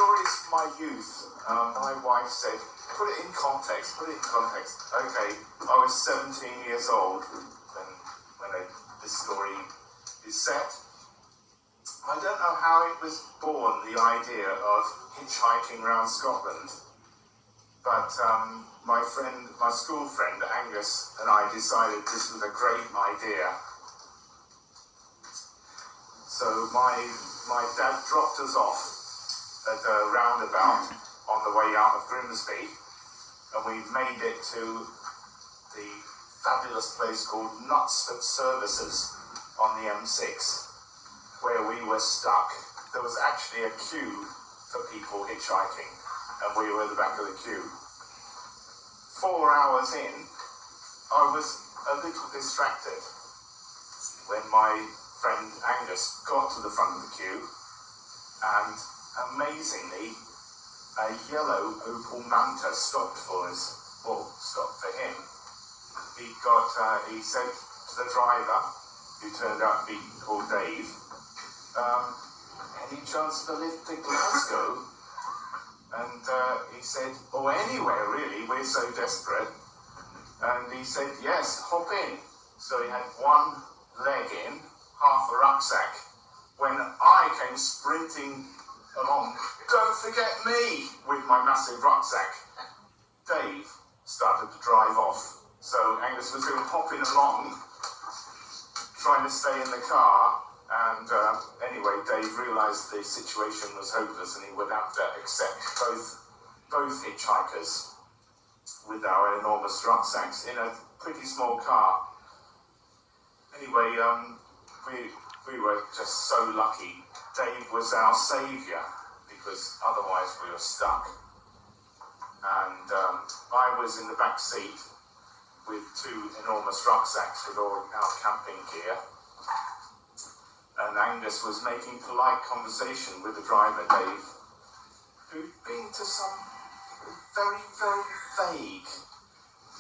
stories from my youth. My wife said, put it in context. Okay, I was 17 years old when this story is set. I don't know how it was born, the idea of hitchhiking around Scotland, but my school friend Angus and I decided this was a great idea. So my dad dropped us off at a roundabout on the way out of Grimsby, and we made it to the fabulous place called Knutsford Services on the M6. Where we were stuck. There was actually a queue for people hitchhiking, and we were at the back of the queue. 4 hours in, I was a little distracted when my friend Angus got to the front of the queue, and amazingly, a yellow Opel Manta stopped for us, or stopped for him. He said to the driver, who turned out to be called Dave, any chance of a lift to Glasgow? And he said, oh, anywhere really, we're so desperate. And he said, yes, hop in. So he had one leg in, half a rucksack. When I came sprinting along, don't forget me, with my massive rucksack. Dave started to drive off. So Angus was going hopping along, trying to stay in the car. And anyway, Dave realised the situation was hopeless and he would have to accept both hitchhikers with our enormous rucksacks in a pretty small car. Anyway, we were just so lucky. Dave was our saviour because otherwise we were stuck. And I was in the back seat with 2 enormous rucksacks with all our camping gear. And Angus was making polite conversation with the driver, Dave, who'd been to some very, very vague.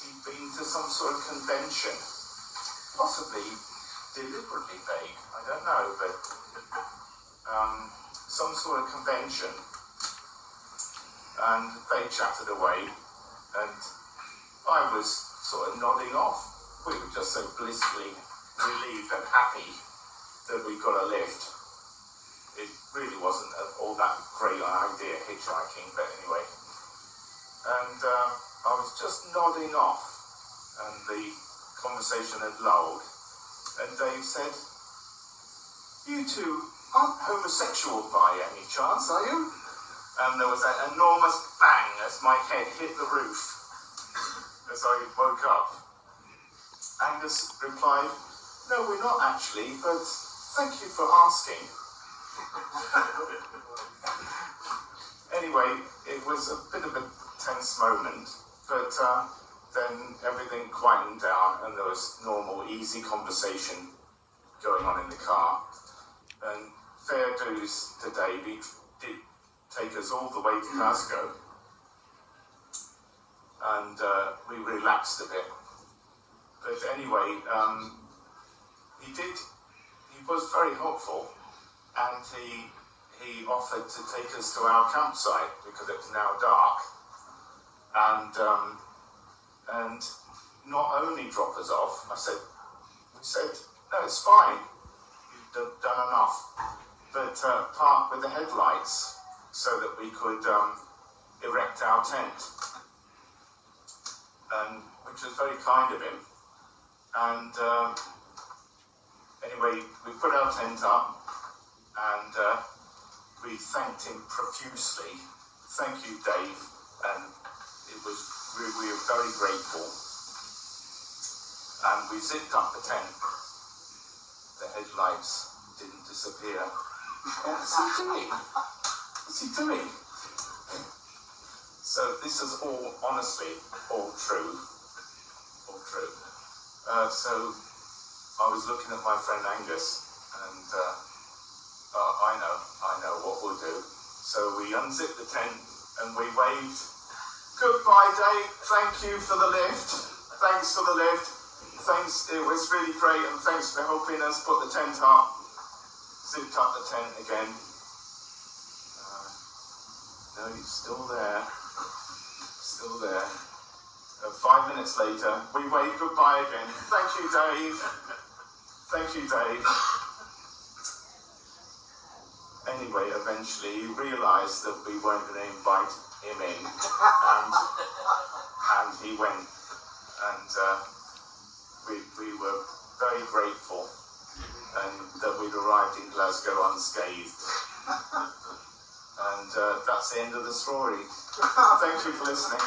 He'd been to some sort of convention, possibly deliberately vague, I don't know, but some sort of convention. And they chatted away, and I was sort of nodding off. We were just so blissfully relieved and happy that we got a lift. It really wasn't all that great an idea, hitchhiking, but anyway. And I was just nodding off, and the conversation had lulled. And Dave said, you two aren't homosexual by any chance, are you? And there was an enormous bang as my head hit the roof as I woke up. Angus replied, no, we're not actually, but thank you for asking. Anyway, it was a bit of a tense moment, but then everything quietened down and there was normal, easy conversation going on in the car. And fair dues to Dave, he did take us all the way to Glasgow. And we relaxed a bit. But anyway, he was very helpful, and he offered to take us to our campsite because it was now dark, and not only drop us off. We said, no, it's fine, you've done enough, but park with the headlights so that we could erect our tent, and which was very kind of him. And anyway, we put our tent up, and we thanked him profusely. Thank you, Dave. And we were very grateful. And we zipped up the tent. The headlights didn't disappear. What's he doing? What's he doing? So this is all, honestly, all true. All true. So I was looking at my friend Angus, and I know what we'll do. So we unzipped the tent and we waved, goodbye Dave, thank you for the lift, thanks for the lift, thanks, it was really great, and thanks for helping us put the tent up. Zipped up the tent again. No, he's still there. Still there. 5 minutes later, we waved goodbye again. Thank you, Dave. Thank you, Dave. Anyway, eventually he realised that we weren't going to invite him in, and he went. And we were very grateful and that we'd arrived in Glasgow unscathed. And that's the end of the story. Thank you for listening.